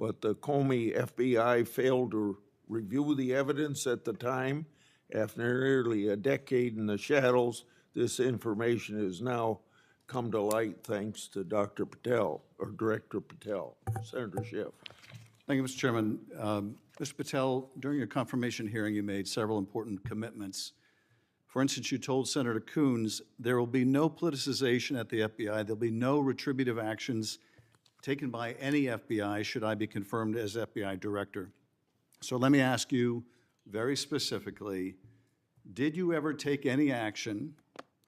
but the Comey FBI failed to review the evidence at the time. After nearly a decade in the shadows, this information has now come to light thanks to Dr. Patel, or Director Patel. Senator Schiff. Thank you, Mr. Chairman. Mr. Patel, during your confirmation hearing, you made several important commitments. For instance, you told Senator Coons there will be no politicization at the FBI. There'll be no retributive actions taken by any FBI should I be confirmed as FBI director. So let me ask you very specifically, did you ever take any action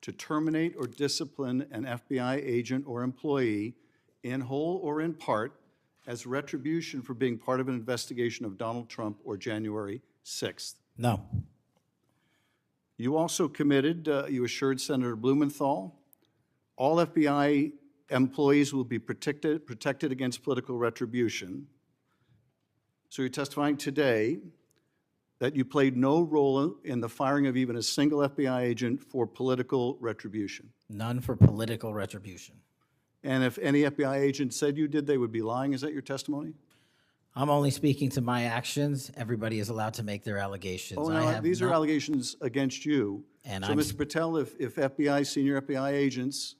to terminate or discipline an FBI agent or employee in whole or in part as retribution for being part of an investigation of Donald Trump or January 6th? No. You also committed, you assured Senator Blumenthal, all FBI employees will be protected against political retribution. So you're testifying today that you played no role in the firing of even a single FBI agent for political retribution. None for political retribution. And if any FBI agent said you did, they would be lying. Is that your testimony? I'm only speaking to my actions. Everybody is allowed to make their allegations. Oh, no, these are allegations against you. And so, Mr. Patel, if FBI, senior FBI agents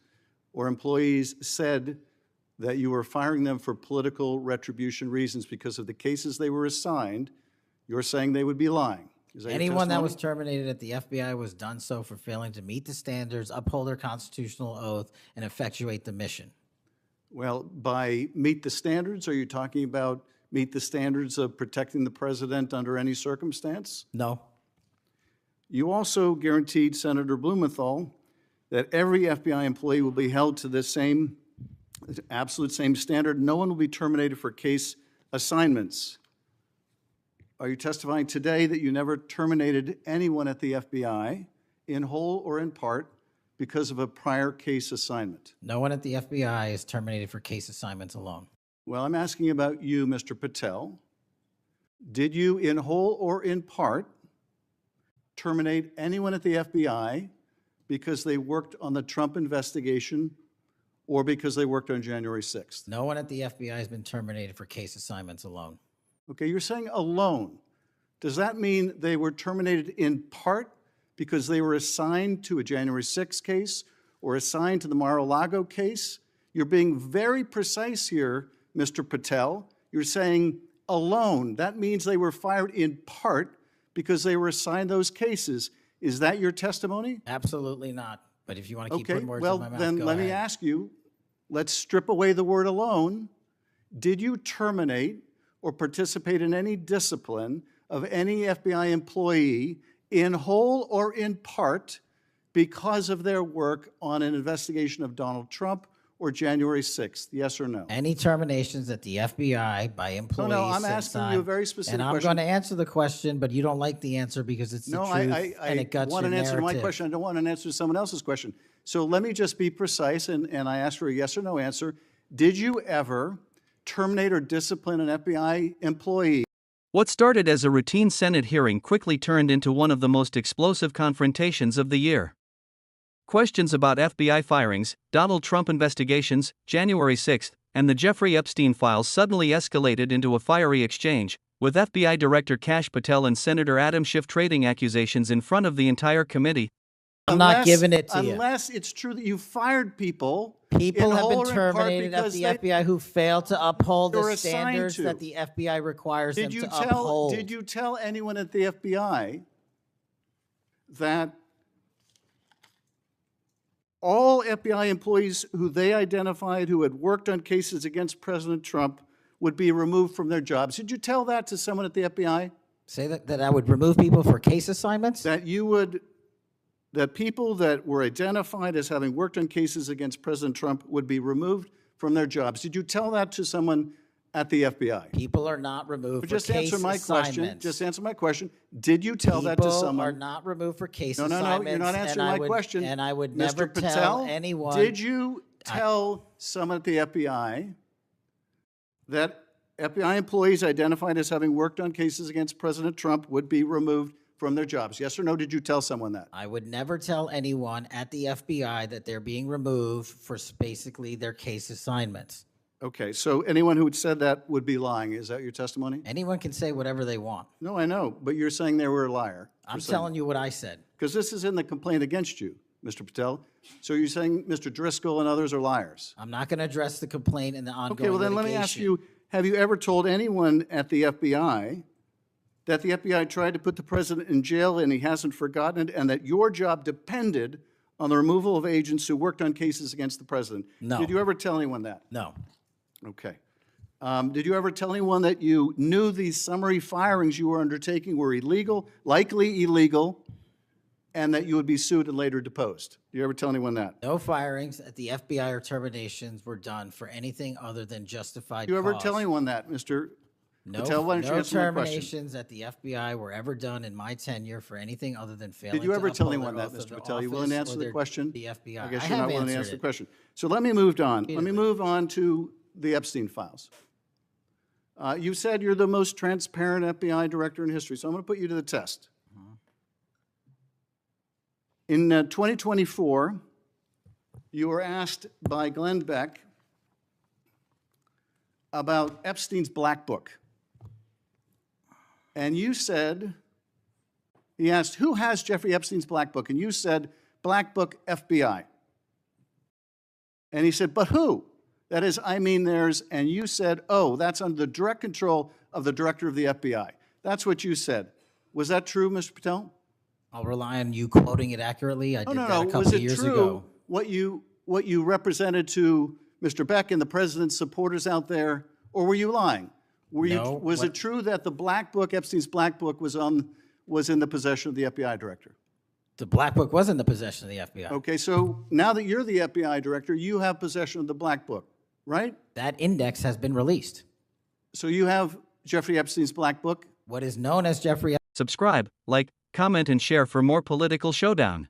or employees said that you were firing them for political retribution reasons because of the cases they were assigned, you're saying they would be lying. Is that anyone that was terminated at the FBI was done so for failing to meet the standards, uphold their constitutional oath, and effectuate the mission. Well, by meet the standards, are you talking about meet the standards of protecting the president under any circumstance? No. You also guaranteed Senator Blumenthal that every FBI employee will be held to the same, absolute same standard. No one will be terminated for case assignments. Are you testifying today that you never terminated anyone at the FBI in whole or in part because of a prior case assignment? No one at the FBI is terminated for case assignments alone. Well, I'm asking about you, Mr. Patel. Did you, in whole or in part, terminate anyone at the FBI because they worked on the Trump investigation or because they worked on January 6th? No one at the FBI has been terminated for case assignments alone. Okay, you're saying alone. Does that mean they were terminated in part because they were assigned to a January 6th case or assigned to the Mar-a-Lago case? You're being very precise here, Mr. Patel. You're saying alone. That means they were fired in part because they were assigned those cases. Is that your testimony? Absolutely not. But if you want to keep Okay, putting words well, in my mouth, then go let me ahead. ask you, let's strip away the word alone. Did you terminate or participate in any discipline of any FBI employee in whole or in part because of their work on an investigation of Donald Trump or January 6th? Yes or no? Any terminations at the FBI by employees. No, I'm asking you a very specific question. And I'm going to answer the question, but you don't like the answer because it's the truth and it guts I want your an answer to my narrative. question. I don't want an answer to someone else's question. So let me just be precise, and I ask for a yes or no answer. Did you ever terminate or discipline an FBI employee? What started as a routine Senate hearing quickly turned into one of the most explosive confrontations of the year. Questions about FBI firings, Donald Trump investigations, January 6th, and the Jeffrey Epstein files suddenly escalated into a fiery exchange, with FBI Director Kash Patel and Senator Adam Schiff trading accusations in front of the entire committee. I'm not giving it to you. Unless it's true that you fired people. People have been terminated at the FBI who failed to uphold the standards that the FBI requires them to uphold. Did you tell anyone at the FBI that all FBI employees who they identified who had worked on cases against President Trump would be removed from their jobs? Did you tell that to someone at the FBI? Say that I would remove people for case assignments? That you would, that people that were identified as having worked on cases against President Trump would be removed from their jobs. Did you tell that to someone at the FBI? People are not removed for case assignments. Just answer my question. Did you tell that to someone? People are not removed for case No, assignments. No, you're not answering my question. And I would Mr. never Patel, tell anyone. Did you tell someone at the FBI that FBI employees identified as having worked on cases against President Trump would be removed from their jobs? Yes or no, did you tell someone that? I would never tell anyone at the FBI that they're being removed for basically their case assignments. Okay, so anyone who had said that would be lying. Is that your testimony? Anyone can say whatever they want. No, I know, but you're saying they were a liar. I'm telling you what I said. Because this is in the complaint against you, Mr. Patel. So you're saying Mr. Driscoll and others are liars? I'm not going to address the complaint and the ongoing Okay, well then let me ask litigation. you, have you ever told anyone at the FBI that the FBI tried to put the president in jail and he hasn't forgotten it, and that your job depended on the removal of agents who worked on cases against the president? No. Did you ever tell anyone that? No. Okay. Did you ever tell anyone that you knew these summary firings you were undertaking were illegal, likely illegal, and that you would be sued and later deposed? Did you ever tell anyone that? No firings at the FBI or terminations were done for anything other than justified Did you ever cause. tell anyone that, Mr. No, Patel? Why don't you no answer my question? terminations at the FBI were ever done in my tenure for anything other than failing Did you to ever tell uphold anyone their that, oath of Mr. the Patel? You willing to office answer or the question? The FBI. I guess I you're have not willing to answered answer the it. question. So let me move on. Let me Repeatedly. move on to the Epstein files. You said you're the most transparent FBI director in history, so I'm going to put you to the test. In 2024, you were asked by Glenn Beck about Epstein's Black Book. And you said, he asked, who has Jeffrey Epstein's Black Book? And you said, Black Book FBI. And he said, but who? That is, I mean theirs. And you said, oh, that's under the direct control of the director of the FBI. That's what you said. Was that true, Mr. Patel? I'll rely on you quoting it accurately. I did that a couple Was of it years true ago. what you represented to Mr. Beck and the president's supporters out there, or were you lying? No, Was it true that the Black Book, Epstein's Black Book, was in the possession of the FBI director? The Black Book was in the possession of the FBI. Okay, so now that you're the FBI director, you have possession of the Black Book, right? That index has been released. So you have Jeffrey Epstein's Black Book? What is known as Jeffrey Subscribe, like, comment, and share for more political showdown.